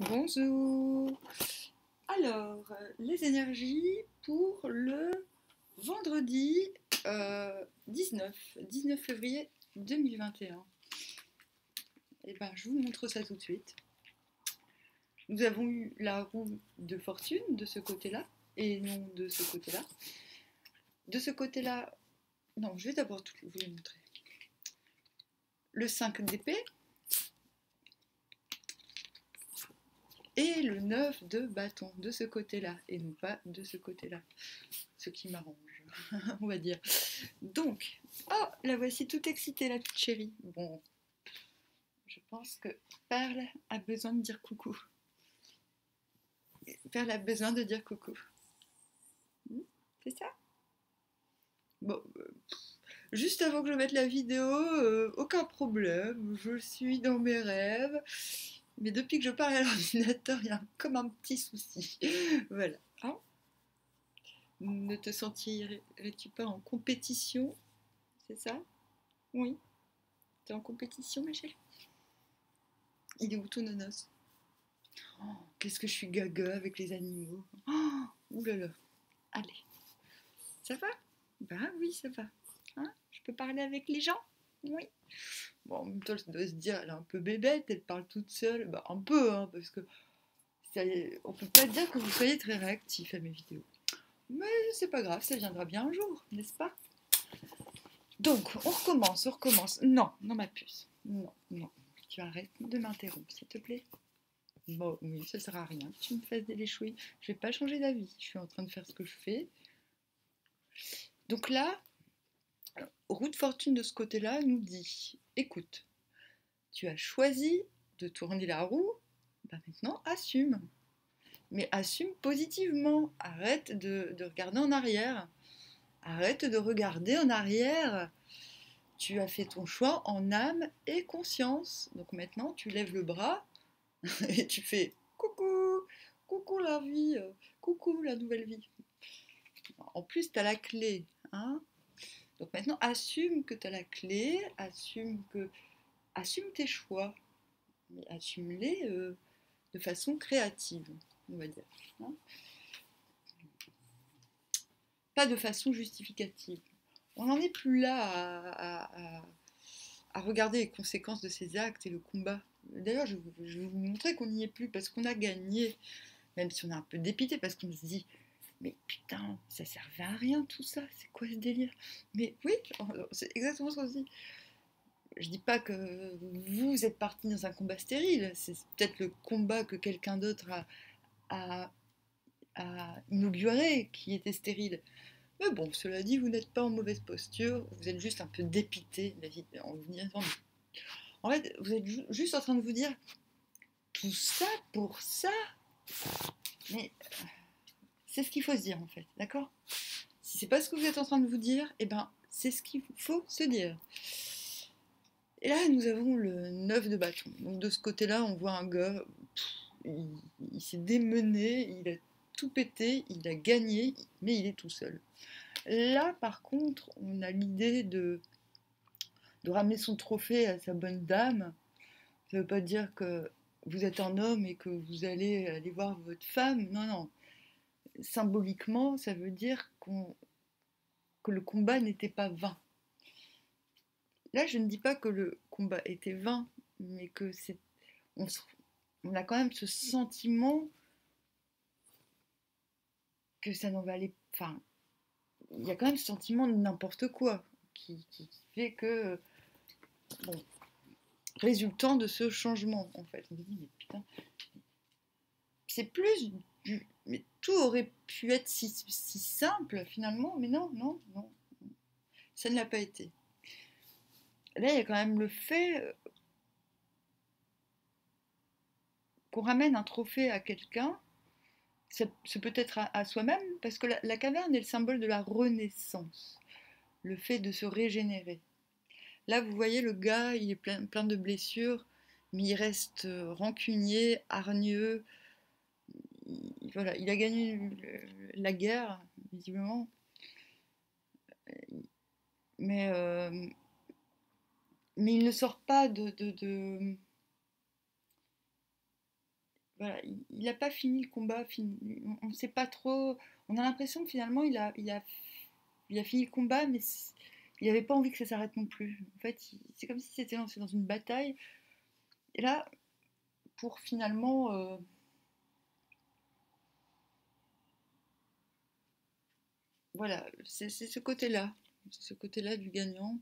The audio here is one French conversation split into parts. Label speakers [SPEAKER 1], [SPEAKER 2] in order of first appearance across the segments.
[SPEAKER 1] Bonjour. Alors, les énergies pour le vendredi 19 février 2021. Eh ben, je vous montre ça tout de suite. Nous avons eu la roue de fortune de ce côté-là et non de ce côté-là. De ce côté-là, non, je vais d'abord vous les montrer. Le 5 d'épée et le 9 de bâton de ce côté-là et non pas de ce côté-là. Ce qui m'arrange, on va dire. Donc, oh, la voici toute excitée, la petite chérie. Bon, je pense que Perle a besoin de dire coucou. Perle a besoin de dire coucou. C'est ça? Bon, juste avant que je mette la vidéo, aucun problème. Je suis dans mes rêves. Mais depuis que je parle à l'ordinateur, il y a comme un petit souci. Voilà. Hein? Ne te sentirais-tu pas en compétition? C'est ça? Oui. T'es en compétition, ma chérie? Il est où ton nonos? Oh, qu'est-ce que je suis gaga avec les animaux. Oh, oulala. Allez. Ça va? Bah oui, ça va. Hein, je peux parler avec les gens? Oui. Bon, en même temps, ça doit se dire, elle est un peu bébête, elle parle toute seule. Bah, un peu, hein, parce que on peut pas dire que vous soyez très réactif à mes vidéos. Mais c'est pas grave, ça viendra bien un jour, n'est-ce pas? Donc, on recommence, on recommence. Non, non, ma puce. Non, non. Tu arrêtes de m'interrompre, s'il te plaît. Bon, oui, ça sert à rien que tu me fasses des léchouilles. Je vais pas changer d'avis. Je suis en train de faire ce que je fais. Donc là, roue de fortune de ce côté-là nous dit, écoute, tu as choisi de tourner la roue, bah maintenant assume. Mais assume positivement. Arrête de regarder en arrière. Arrête de regarder en arrière. Tu as fait ton choix en âme et conscience. Donc maintenant, tu lèves le bras et tu fais coucou, coucou la vie, coucou la nouvelle vie. En plus, tu as la clé. Hein. Donc maintenant, assume que tu as la clé, assume tes choix, mais assume-les de façon créative, on va dire. Hein. Pas de façon justificative. On n'en est plus là à regarder les conséquences de ces actes et le combat. D'ailleurs, je vais vous montrer qu'on n'y est plus parce qu'on a gagné, même si on est un peu dépité parce qu'on se dit mais putain, ça servait à rien tout ça, c'est quoi ce délire? Mais oui, c'est exactement ce qu'on se dit. Je dis pas que vous êtes parti dans un combat stérile, c'est peut-être le combat que quelqu'un d'autre a, a inauguré qui était stérile. Mais bon, cela dit, vous n'êtes pas en mauvaise posture, vous êtes juste un peu dépité en vous disant. En fait, vous êtes juste en train de vous dire tout ça pour ça. Mais c'est ce qu'il faut se dire en fait, d'accord? Si c'est pas ce que vous êtes en train de vous dire, eh ben c'est ce qu'il faut se dire. Et là, nous avons le 9 de bâton. Donc de ce côté-là, on voit un gars, il s'est démené, il a tout pété, il a gagné, mais il est tout seul. Là, par contre, on a l'idée de ramener son trophée à sa bonne dame. Ça ne veut pas dire que vous êtes un homme et que vous allez aller voir votre femme. Non, non. Symboliquement, ça veut dire que le combat n'était pas vain. Là, je ne dis pas que le combat était vain, mais que on, on a quand même ce sentiment que ça n'en valait. Enfin, il y a quand même ce sentiment de n'importe quoi qui fait que, bon, résultant de ce changement, en fait, on se dit mais putain, c'est plus du. Mais tout aurait pu être si simple finalement, mais non, non, non, ça ne l'a pas été. Là, il y a quand même le fait qu'on ramène un trophée à quelqu'un, c'est peut-être à soi-même, parce que la caverne est le symbole de la renaissance, le fait de se régénérer. Là, vous voyez, le gars, il est plein de blessures, mais il reste rancunier, hargneux. Voilà, il a gagné la guerre, visiblement. Mais, euh, mais il ne sort pas voilà, il n'a pas fini le combat, on ne sait pas trop, on a l'impression que finalement il a fini le combat, mais il n'avait pas envie que ça s'arrête non plus. En fait, c'est comme s'il s'était lancé dans une bataille, et là, pour finalement, voilà, c'est ce côté-là du gagnant,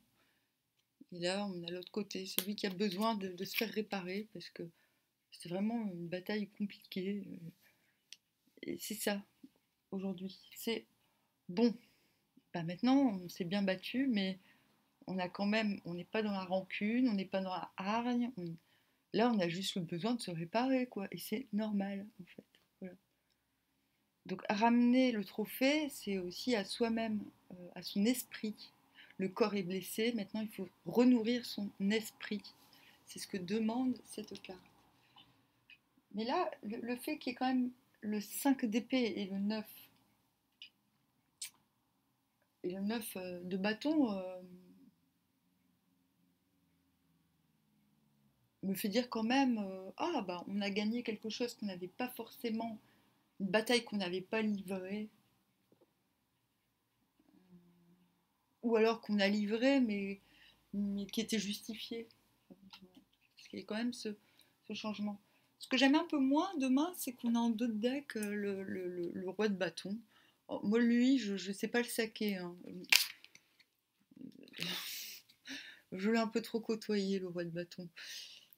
[SPEAKER 1] et là, on a l'autre côté, celui qui a besoin de se faire réparer, parce que c'est vraiment une bataille compliquée, et c'est ça, aujourd'hui. C'est bon, bah maintenant, on s'est bien battu, mais on a quand même, on n'est pas dans la rancune, on n'est pas dans la hargne. Là, on a juste le besoin de se réparer, quoi. Et c'est normal, en fait. Voilà. Donc, ramener le trophée, c'est aussi à soi-même, à son esprit. Le corps est blessé, maintenant il faut renourrir son esprit. C'est ce que demande cette carte. Mais là, le fait qu'il y ait quand même le 5 d'épée et le 9 de bâton, me fait dire quand même ah bah on a gagné quelque chose qu'on n'avait pas forcément, une bataille qu'on n'avait pas livrée, ou alors qu'on a livré mais qui était justifiée. Parce qu'il y a quand même ce changement. Ce que j'aime un peu moins demain, c'est qu'on a en dos de deck le roi de bâton. Oh, moi, lui, je ne sais pas le saquer. Hein. Je l'ai un peu trop côtoyé, le roi de bâton.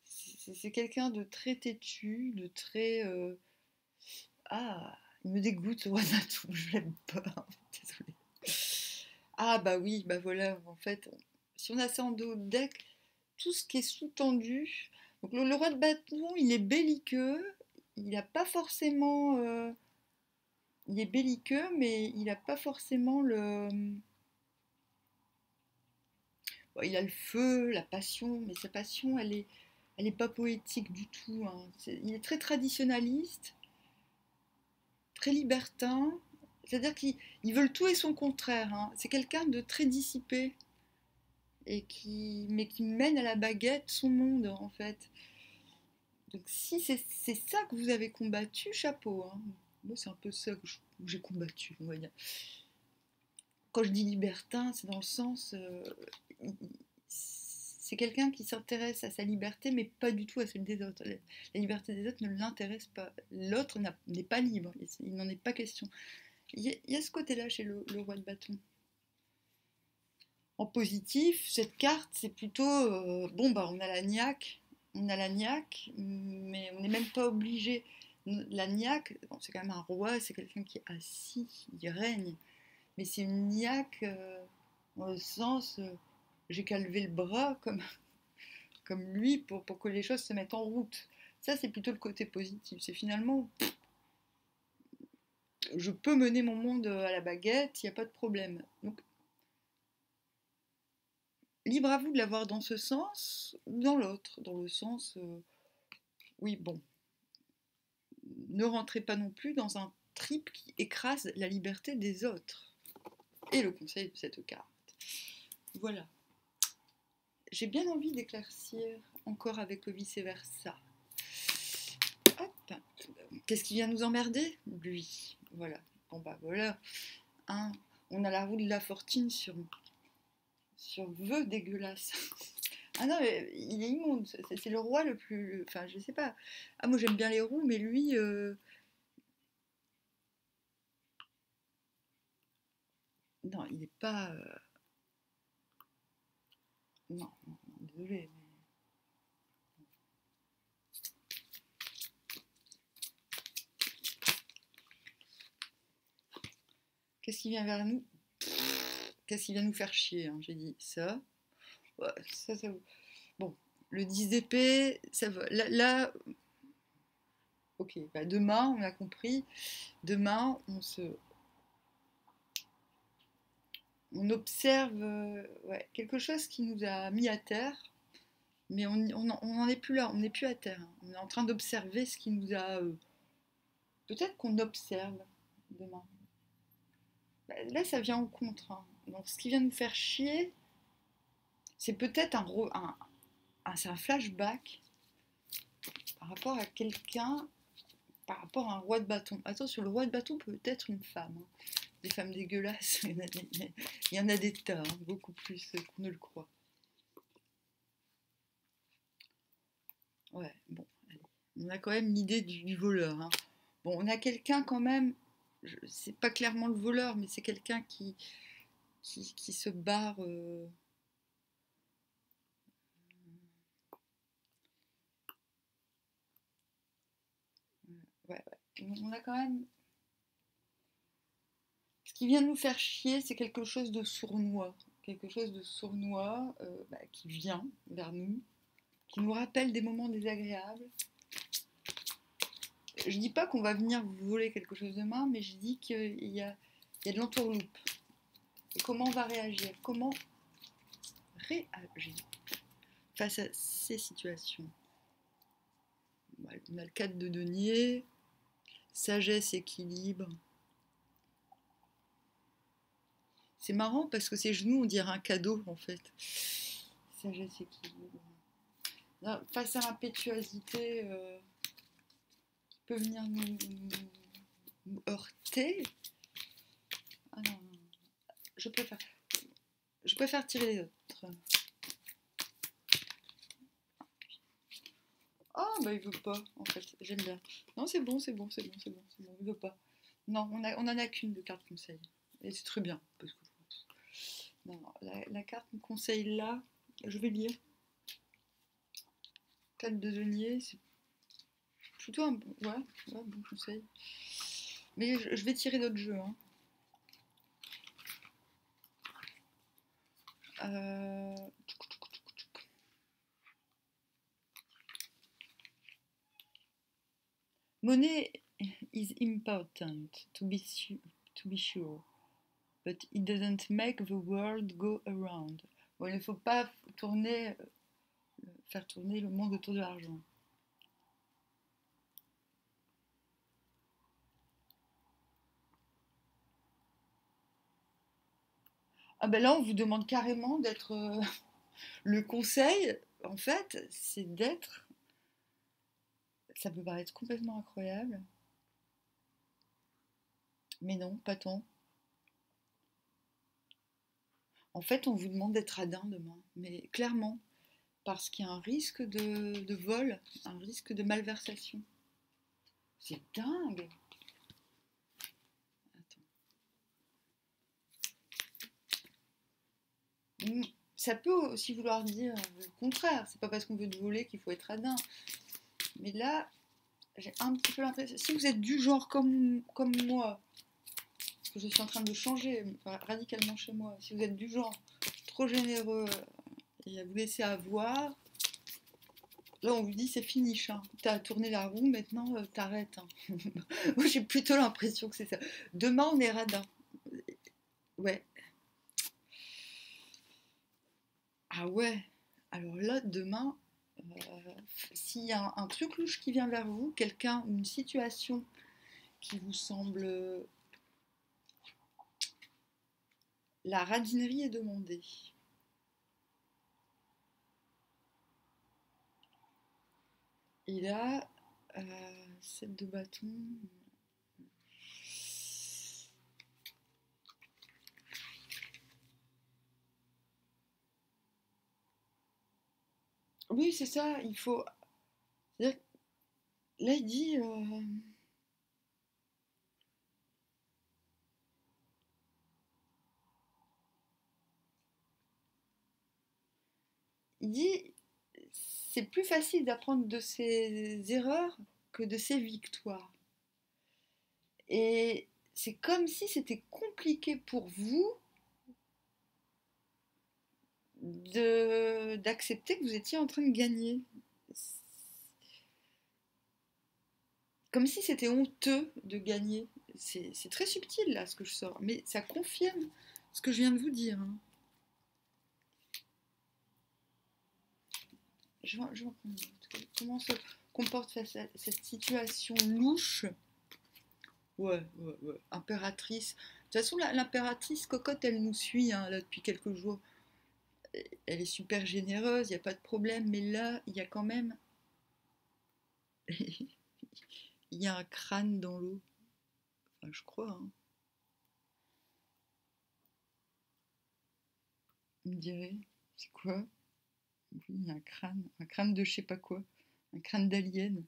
[SPEAKER 1] C'est quelqu'un de très têtu, de très ah, il me dégoûte, Wanatu, je l'aime pas, désolée. Ah bah oui, bah voilà, en fait, si on a ça en dos de deck, tout ce qui est sous-tendu, donc le roi de bâton, il est belliqueux, il n'a pas forcément, il est belliqueux, mais il n'a pas forcément le, bon, il a le feu, la passion, mais sa passion, elle est pas poétique du tout. Hein. Il est très traditionnaliste, très libertin, c'est-à-dire qu'ils veulent tout et son contraire. Hein. C'est quelqu'un de très dissipé et mais qui mène à la baguette son monde en fait. Donc si c'est ça que vous avez combattu, chapeau. Hein. Moi c'est un peu ça que j'ai combattu, on va dire. Quand je dis libertin, c'est dans le sens, c'est quelqu'un qui s'intéresse à sa liberté, mais pas du tout à celle des autres. La liberté des autres ne l'intéresse pas. L'autre n'est pas libre, il n'en est pas question. Il y a ce côté-là chez le roi de bâton. En positif, cette carte, c'est plutôt bon, bah, on a la niaque, mais on n'est même pas obligé. La niaque, bon, c'est quand même un roi, c'est quelqu'un qui est assis, il règne, mais c'est une niaque dans le sens j'ai qu'à lever le bras comme lui pour que les choses se mettent en route. Ça, c'est plutôt le côté positif. C'est finalement, je peux mener mon monde à la baguette, il n'y a pas de problème. Donc, libre à vous de l'avoir dans ce sens ou dans l'autre, dans le sens, oui, bon, ne rentrez pas non plus dans un trip qui écrase la liberté des autres. Et le conseil de cette carte. Voilà. J'ai bien envie d'éclaircir encore avec le vice-versa. Hop. Qu'est-ce qui vient nous emmerder? Lui. Voilà. Bon bah voilà. Hein, on a la roue de la fortune sur vœux dégueulasse. Ah non, mais il est immonde. C'est le roi le plus. Enfin, je sais pas. Ah, moi j'aime bien les roues, mais lui. Non, il n'est pas. Non, non, non, désolé. Qu'est-ce qui vient vers nous? Qu'est-ce qui vient nous faire chier? Hein, j'ai dit ça. Ouais, ça. Bon, le 10 d'épée, ça va. Là, ok, bah demain, on a compris. Demain, on observe ouais, quelque chose qui nous a mis à terre, mais on n'en est plus là, on n'est plus à terre. Hein. On est en train d'observer ce qui nous a. Peut-être qu'on observe demain. Bah, là, ça vient en contre. Hein. Donc, ce qui vient nous faire chier, c'est peut-être c'est un flashback par rapport à quelqu'un par rapport à un roi de bâton. Attention, le roi de bâton peut être une femme, hein. Des femmes dégueulasses, il y en a des tas, hein, beaucoup plus qu'on ne le croit. Ouais, bon, allez. On a quand même l'idée du voleur, hein. Bon, on a quelqu'un quand même, c'est pas clairement le voleur, mais c'est quelqu'un qui se barre. Ouais, ouais. On a quand même. Ce qui vient nous faire chier, c'est quelque chose de sournois. Quelque chose de sournois qui vient vers nous, qui nous rappelle des moments désagréables. Je dis pas qu'on va venir vous voler quelque chose demain, mais je dis qu'il y a de l'entourloupe. Et comment on va réagir? Comment réagir face à ces situations? On a le 4 de denier, sagesse, équilibre. C'est marrant parce que ces genoux, on dirait un cadeau en fait. Sagesse, équilibre. Là, face à l'impétuosité qui peut venir nous heurter. Ah non, non. Je préfère tirer les autres. Ah bah il veut pas en fait, j'aime bien. Non c'est bon, c'est bon, c'est bon, c'est bon, c'est bon, il veut pas. Non, on en a qu'une de carte conseil. Et c'est très bien. Parce que, non, la carte me conseille là, je vais lire. 4 de denier, c'est plutôt un bon conseil. Mais je vais tirer d'autres jeux. Hein. Euh... Money is important to be sure, but it doesn't make the world go around. Bon, il ne faut pas faire tourner le monde autour de l'argent. Ah ben là, on vous demande carrément d'être... le conseil, en fait, c'est d'être... Ça peut paraître complètement incroyable, mais non, pas tant. En fait, on vous demande d'être radin demain, mais clairement, parce qu'il y a un risque de vol, un risque de malversation. C'est dingue. Attends. Ça peut aussi vouloir dire le contraire. C'est pas parce qu'on veut te voler qu'il faut être radin. Mais là, j'ai un petit peu l'impression. Si vous êtes du genre comme moi, parce que je suis en train de changer radicalement chez moi, si vous êtes du genre trop généreux et à vous laisser avoir, là on vous dit c'est fini, hein. T'as tourné la roue, maintenant t'arrêtes. Hein. Moi j'ai plutôt l'impression que c'est ça. Demain on est radin. Ouais. Ah ouais. Alors là, demain, s'il y a un truc louche qui vient vers vous, quelqu'un ou une situation qui vous semble... la radinerie est demandée. Et là, 7 de bâton. Oui, c'est ça, il faut... Là, il dit... il dit, c'est plus facile d'apprendre de ses erreurs que de ses victoires. Et c'est comme si c'était compliqué pour vous d'accepter que vous étiez en train de gagner. Comme si c'était honteux de gagner. C'est très subtil là ce que je sors, mais ça confirme ce que je viens de vous dire. Hein. Je vais en prendre une autre. Comment se comporte face à cette situation louche? Ouais. Impératrice. De toute façon, l'impératrice cocotte, elle nous suit hein, là, depuis quelques jours. Elle est super généreuse, il n'y a pas de problème, mais là, il y a quand même. Il il y a un crâne dans l'eau. Enfin, je crois, hein. On me dirait, c'est quoi? Oui, il y a un crâne de je sais pas quoi, un crâne d'alien.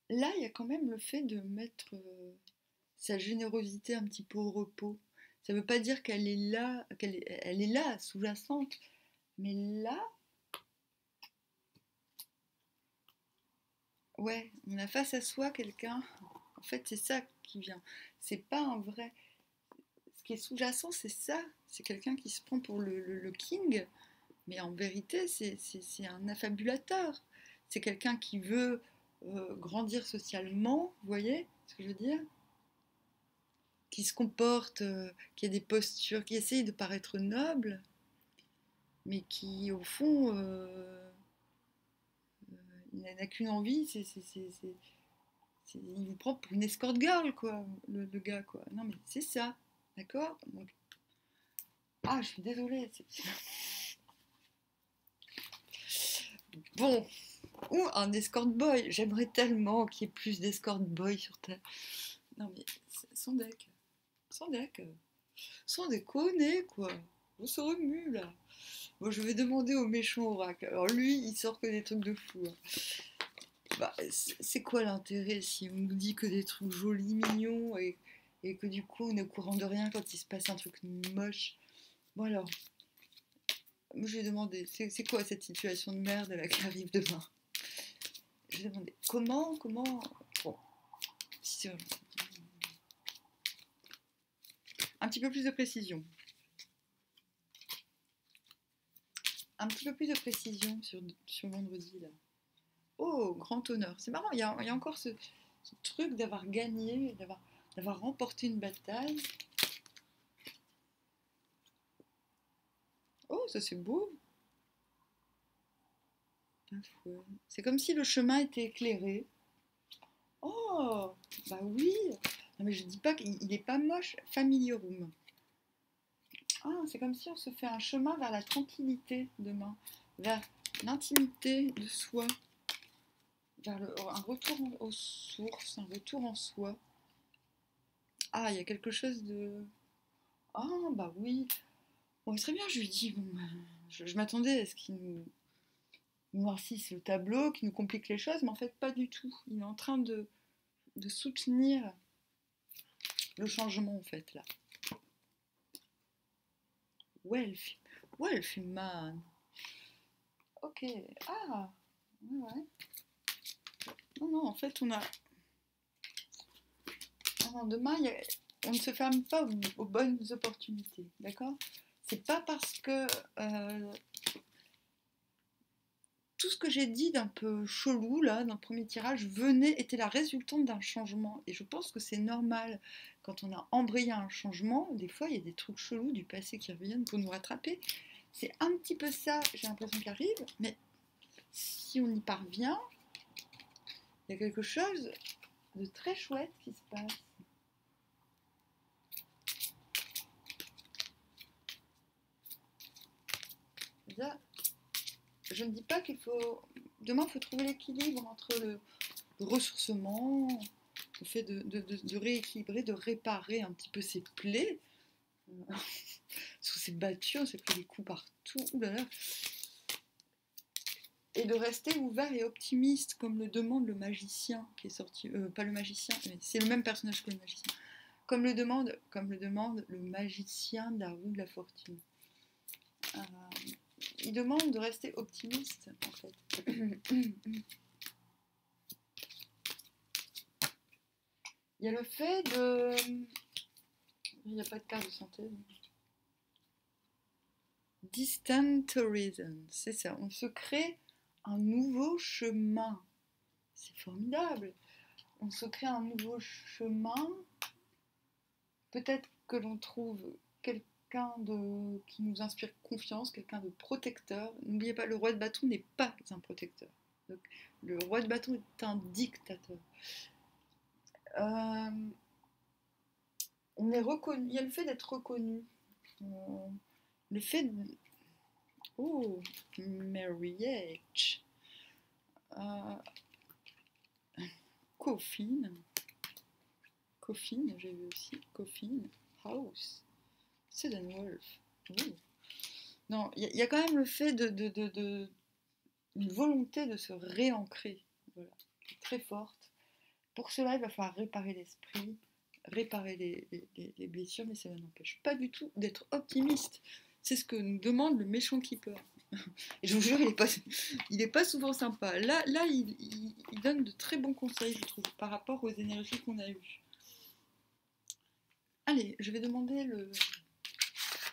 [SPEAKER 1] Là, il y a quand même le fait de mettre sa générosité un petit peu au repos. Ça ne veut pas dire qu'elle est là, elle est là, sous-jacente, mais là, ouais, on a face à soi quelqu'un. En fait, c'est ça qui vient. C'est pas un vrai. Ce qui est sous-jacent, c'est ça. C'est quelqu'un qui se prend pour le king, mais en vérité, c'est un affabulateur. C'est quelqu'un qui veut grandir socialement, vous voyez ce que je veux dire? Qui se comporte, qui a des postures, qui essaye de paraître noble, mais qui, au fond, il n'a qu'une envie, il vous prend pour une escort girl, quoi, le gars, quoi. Non, mais c'est ça, d'accord? Donc, ah, je suis désolée. Bon, ou un escort boy. J'aimerais tellement qu'il y ait plus d'escort boy sur Terre. Non, mais sans deck. Sans deck. Sans déconner, quoi. On se remue, là. Bon, je vais demander au méchant oracle. Alors, lui, il sort que des trucs de fou, hein. Bah, c'est quoi l'intérêt si on nous dit que des trucs jolis, mignons, et que du coup, on est au courant de rien quand il se passe un truc moche? Bon, alors, je vais demander, c'est quoi cette situation de merde là, qui arrive demain? Je vais demander, comment... Bon, un petit peu plus de précision. Un petit peu plus de précision sur vendredi, là. Oh, grand honneur. C'est marrant, il y a encore ce truc d'avoir gagné, d'avoir remporté une bataille. Oh, ça c'est beau. C'est comme si le chemin était éclairé. Oh, bah oui. Non mais je dis pas qu'il est pas moche. Family room. Ah, c'est comme si on se fait un chemin vers la tranquillité demain, vers l'intimité de soi, vers un retour aux sources, un retour en soi. Ah, il y a quelque chose de... Ah, bah oui. Bon, il serait bien, je lui dis, bon, je m'attendais à ce qu'il nous noircisse le tableau, qu'il nous complique les choses, mais en fait, pas du tout. Il est en train de soutenir le changement, en fait, là. Wealthy man. Ok. Ah, ouais. Non, non, en fait, on a... Alors, demain, on ne se ferme pas aux bonnes opportunités, d'accord? C'est pas parce que tout ce que j'ai dit d'un peu chelou, là, dans le premier tirage, était la résultante d'un changement. Et je pense que c'est normal. Quand on a embrayé un changement, des fois, il y a des trucs chelous du passé qui reviennent pour nous rattraper. C'est un petit peu ça, j'ai l'impression, qui arrive. Mais si on y parvient, il y a quelque chose de très chouette qui se passe. Là, je ne dis pas qu'il faut... Demain, il faut trouver l'équilibre entre le ressourcement, le fait de rééquilibrer, de réparer un petit peu ses plaies. Sous ses battues, on s'est pris des coups partout. Ouh là là. Et de rester ouvert et optimiste, comme le demande le magicien qui est sorti. Pas le magicien, mais c'est le même personnage que le magicien. Comme le demande le magicien de la roue de la fortune. Il demande de rester optimiste, en fait. Il y a le fait de... Il n'y a pas de carte de santé. Distant horizon, c'est ça. On se crée un nouveau chemin. C'est formidable. On se crée un nouveau chemin. Peut-être que l'on trouve quelqu'un qui nous inspire confiance, quelqu'un de protecteur. N'oubliez pas, le roi de bâton n'est pas un protecteur. Donc, le roi de bâton est un dictateur. On est reconnu. Il y a le fait d'être reconnu. Le fait de... Oh, marriage. Coffin. Coffin, j'ai vu aussi. Coffin. House. Sudden Wolf. Ouh. Non, il y a quand même le fait une volonté de se réancrer, voilà, qui est très forte. Pour cela, il va falloir réparer l'esprit, réparer les blessures, mais ça n'empêche pas du tout d'être optimiste. C'est ce que nous demande le méchant keeper. Et je vous jure, il est pas souvent sympa. Là il donne de très bons conseils, je trouve, par rapport aux énergies qu'on a eues. Allez, je vais demander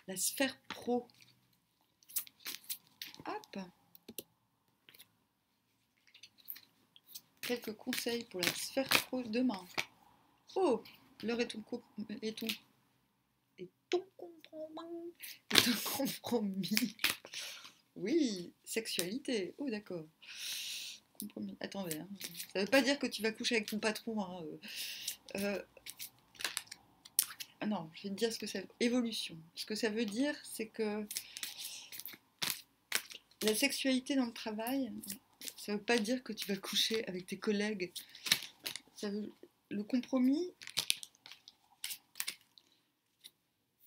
[SPEAKER 1] la sphère pro. Hop. Quelques conseils pour la sphère pro demain. Oh, l'heure est ton compromis. Oui, sexualité. Oh, d'accord. Compromis. Attendez, hein. Ça veut pas dire que tu vas coucher avec ton patron. Hein. Ah non, je vais te dire ce que ça veut. Évolution. Ce que ça veut dire, c'est que la sexualité dans le travail, ça veut pas dire que tu vas coucher avec tes collègues. Le compromis,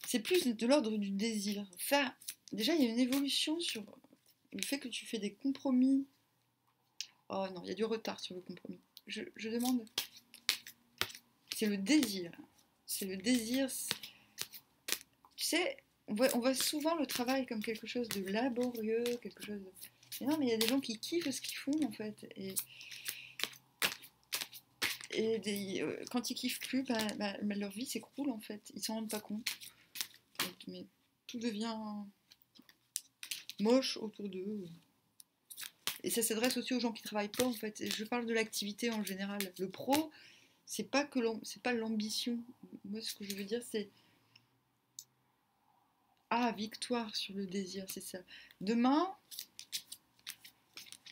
[SPEAKER 1] c'est plus de l'ordre du désir. Déjà, il y a une évolution sur le fait que tu fais des compromis. Oh non, il y a du retard sur le compromis. Je demande. C'est le désir. C'est le désir. Tu sais, on voit souvent le travail comme quelque chose de laborieux, quelque chose de... Mais non, mais il y a des gens qui kiffent ce qu'ils font, en fait. Quand ils kiffent plus, leur vie s'écroule, en fait. Ils s'en rendent pas compte. Mais tout devient moche autour d'eux. Et ça s'adresse aussi aux gens qui travaillent pas, en fait. Et je parle de l'activité en général. Le pro, c'est pas l'ambition. Moi, ce que je veux dire, c'est victoire sur le désir, c'est ça. Demain,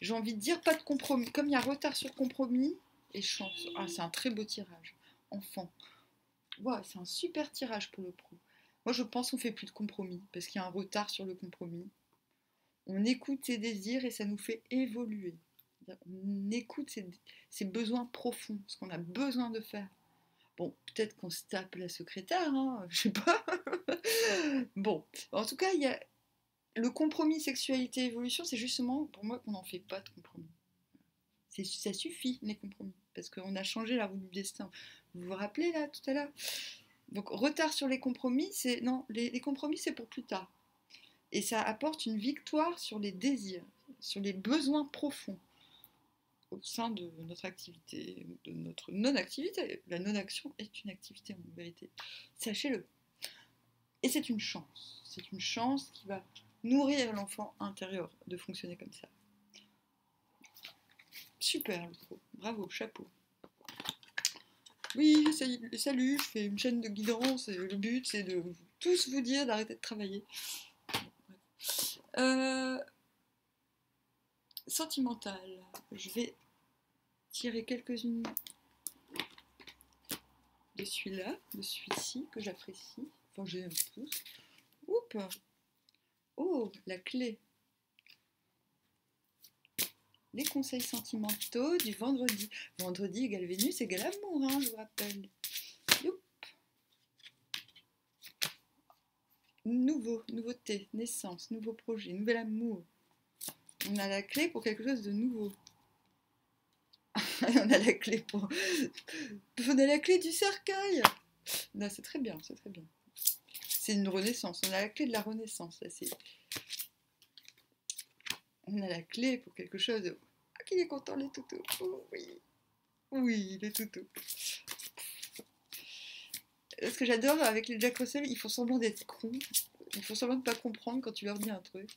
[SPEAKER 1] j'ai envie de dire pas de compromis. Comme il y a retard sur compromis et chance. Ah, c'est un très beau tirage. Enfant. Ouais, c'est un super tirage pour le pro. Moi, je pense qu'on fait plus de compromis parce qu'il y a un retard sur le compromis. On écoute ses désirs et ça nous fait évoluer. On écoute ses besoins profonds, ce qu'on a besoin de faire. Bon, peut-être qu'on se tape la secrétaire, hein, je sais pas. Bon, en tout cas, il y a le compromis sexualité-évolution, c'est justement pour moi qu'on n'en fait pas de compromis. Ça suffit, les compromis, parce qu'on a changé la roue du destin. Vous vous rappelez, là, tout à l'heure? Donc, retard sur les compromis, non, les compromis, c'est pour plus tard. Et ça apporte une victoire sur les désirs, sur les besoins profonds au sein de notre activité, de notre non-activité. La non-action est une activité, en vérité. Sachez-le. Et c'est une chance. C'est une chance qui va nourrir l'enfant intérieur de fonctionner comme ça. Super, le pro. Bravo, chapeau. Oui, salut, je fais une chaîne de guidance et le but, c'est de tous vous dire d'arrêter de travailler. Sentimental. Je vais tirer quelques-unes de celui-là, de celui-ci, que j'apprécie. Enfin, j'ai un pouce. Oups. Oh, la clé. Les conseils sentimentaux du vendredi. Vendredi égale Vénus égale amour, hein, je vous rappelle. Youp. Nouveauté, naissance, nouveau projet, nouvel amour. On a la clé pour quelque chose de nouveau. On a la clé pour... On a la clé du cercueil. Non, c'est très bien, c'est très bien. C'est une renaissance, on a la clé de la renaissance. Là, on a la clé pour quelque chose de... Ah, qu'il est content, les toutous. Oh, oui. Oui, les toutous. Ce que j'adore avec les Jack Russell, ils font semblant d'être cons. Ils font semblant de ne pas comprendre quand tu leur dis un truc.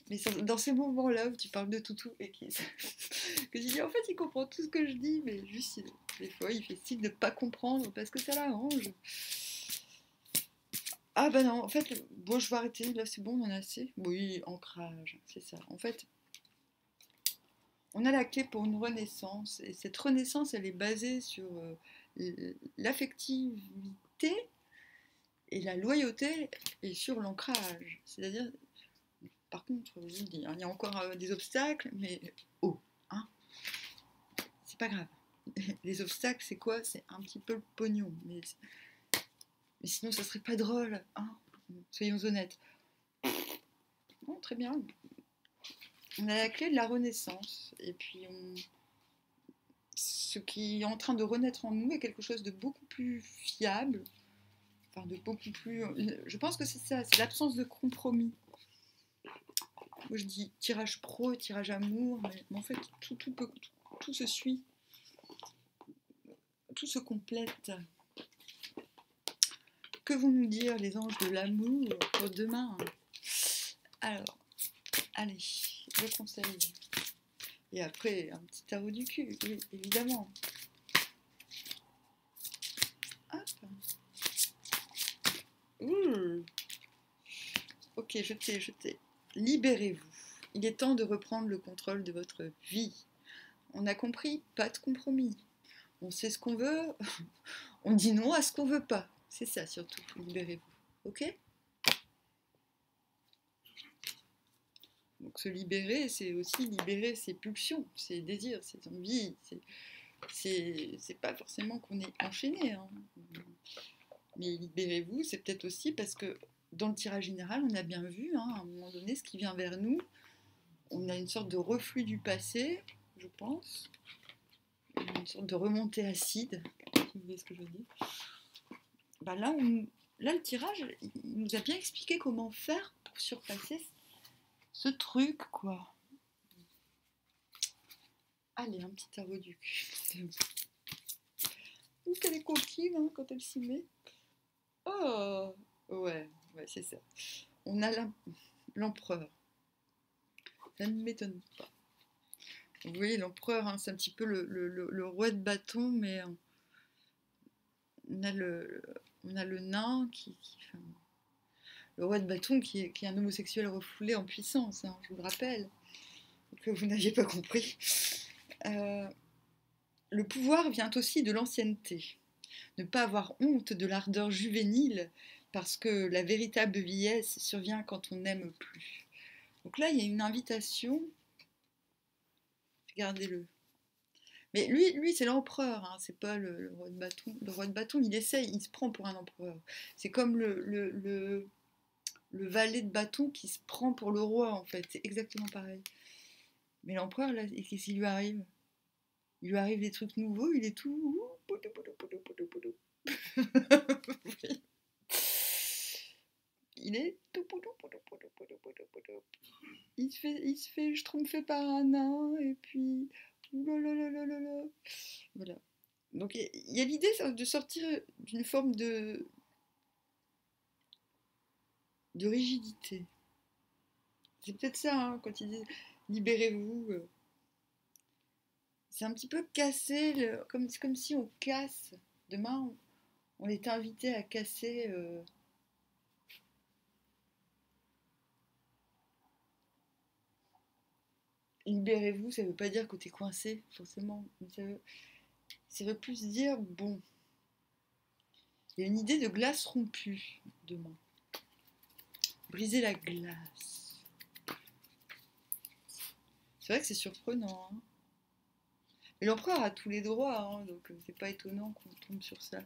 [SPEAKER 1] Mais dans ces moments-là où tu parles de toutou et que tu dis en fait il comprend tout ce que je dis, mais juste des fois il fait style de pas comprendre parce que ça l'arrange. Ah bah non, en fait, bon je vais arrêter, là c'est bon, on en a assez. Oui, ancrage, c'est ça. En fait, on a la clé pour une renaissance et cette renaissance elle est basée sur l'affectivité et la loyauté et sur l'ancrage. C'est-à-dire, par contre, je vous dis, il y a encore des obstacles, mais oh, hein, c'est pas grave. Les obstacles, c'est quoi? C'est un petit peu le pognon. Mais sinon, ça serait pas drôle. Hein, soyons honnêtes. Bon, très bien. On a la clé de la renaissance. Et puis, ce qui est en train de renaître en nous est quelque chose de beaucoup plus fiable. Enfin, de beaucoup plus... Je pense que c'est ça, c'est l'absence de compromis. Moi, je dis tirage pro et tirage amour, mais en fait, tout se suit. Tout se complète. Que vont nous dire les anges de l'amour pour demain? Alors, allez, le conseil. Et après, un petit tarot du cul, oui, évidemment. Hop. Ok, jetez. Libérez-vous. Il est temps de reprendre le contrôle de votre vie. On a compris, pas de compromis. On sait ce qu'on veut, on dit non à ce qu'on veut pas. C'est ça surtout, libérez-vous. Ok? Donc se libérer, c'est aussi libérer ses pulsions, ses désirs, ses envies. C'est pas forcément qu'on est enchaîné. Hein. Mais libérez-vous, c'est peut-être aussi parce que dans le tirage général, on a bien vu, hein, à un moment donné, ce qui vient vers nous. On a une sorte de reflux du passé, je pense. Une sorte de remontée acide, si vous voyez ce que je veux dire. Ben là, le tirage, il nous a bien expliqué comment faire pour surpasser ce truc, quoi. Allez, un petit tarot du cul. Ouh, qu'elle est coquine hein, quand elle s'y met. Oh, ouais, c'est ça. On a l'empereur. Ça ne m'étonne pas. Vous voyez, l'empereur, hein, c'est un petit peu le roi de bâton, mais on a le nain enfin, le roi de bâton qui est un homosexuel refoulé en puissance, hein, je vous le rappelle, que vous n'aviez pas compris. Le pouvoir vient aussi de l'ancienneté. Ne pas avoir honte de l'ardeur juvénile, parce que la véritable vieillesse survient quand on n'aime plus. Donc là, il y a une invitation. Regardez-le. Mais lui c'est l'empereur, hein, c'est pas le roi de bâton. Le roi de bâton, il essaye, il se prend pour un empereur. C'est comme le valet de bâton qui se prend pour le roi, en fait. C'est exactement pareil. Mais l'empereur, là, qu'est-ce qui lui arrive? Il lui arrive des trucs nouveaux, il est tout... Il est tout... Il se fait schtroumpfer par un nain, et puis... Voilà. Donc il y a l'idée de sortir d'une forme de rigidité. C'est peut-être ça, hein, quand ils disent libérez-vous. C'est un petit peu casser, comme si on casse. Demain, on est invité à casser. Libérez-vous, ça veut pas dire que t'es coincé, forcément. Ça veut plus dire, bon, il y a une idée de glace rompue demain. Briser la glace. C'est vrai que c'est surprenant. Hein. Et l'empereur a tous les droits, hein, donc c'est pas étonnant qu'on tombe sur ça.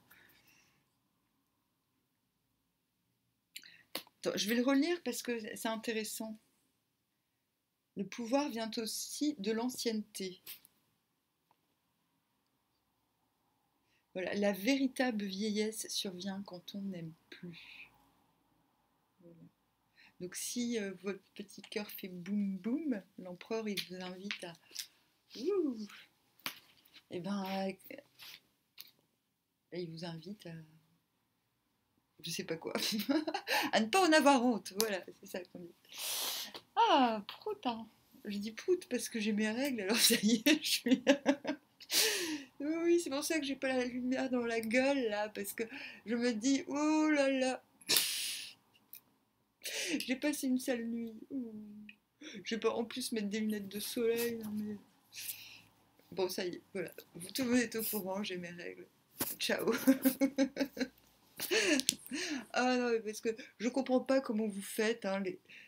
[SPEAKER 1] Attends, je vais le relire parce que c'est intéressant. Le pouvoir vient aussi de l'ancienneté. Voilà, la véritable vieillesse survient quand on n'aime plus. Voilà. Donc si votre petit cœur fait boum boum, l'empereur il vous invite à ouh, et ben il vous invite à je sais pas quoi à ne pas en avoir honte. Voilà, c'est ça qu'on dit. Ah, prout, hein. Je dis prout parce que j'ai mes règles, alors ça y est, je suis. Oui, c'est pour ça que j'ai pas la lumière dans la gueule là, parce que je me dis, oh là là, j'ai passé une sale nuit. Ouh. Je vais pas en plus mettre des lunettes de soleil, hein, mais... Bon, ça y est, voilà. Tout le monde est au courant, j'ai mes règles. Ciao. Ah non, parce que je comprends pas comment vous faites. Hein,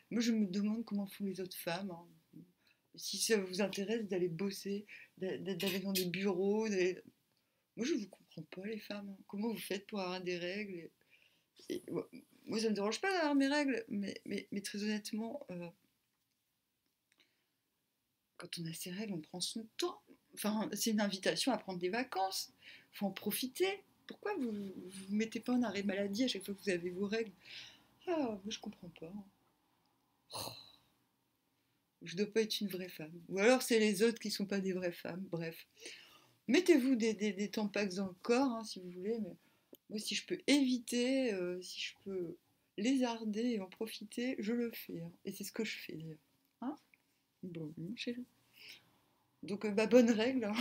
[SPEAKER 1] Moi, je me demande comment font les autres femmes. Hein. si ça vous intéresse d'aller bosser, d'aller dans des bureaux, moi je vous comprends pas les femmes. Comment vous faites pour avoir des règles moi ça me dérange pas d'avoir mes règles, mais très honnêtement, quand on a ses règles, on prend son temps. Enfin, c'est une invitation à prendre des vacances. Faut en profiter. Pourquoi vous mettez pas en arrêt maladie à chaque fois que vous avez vos règles? Ah, moi je comprends pas. Oh, je dois pas être une vraie femme. Ou alors c'est les autres qui sont pas des vraies femmes. Bref. Mettez-vous des tampax dans le corps, hein, si vous voulez, mais moi si je peux éviter, si je peux lézarder et en profiter, je le fais, hein. Et c'est ce que je fais d'ailleurs. Hein, bon, chérie. Donc, bonne règle, hein.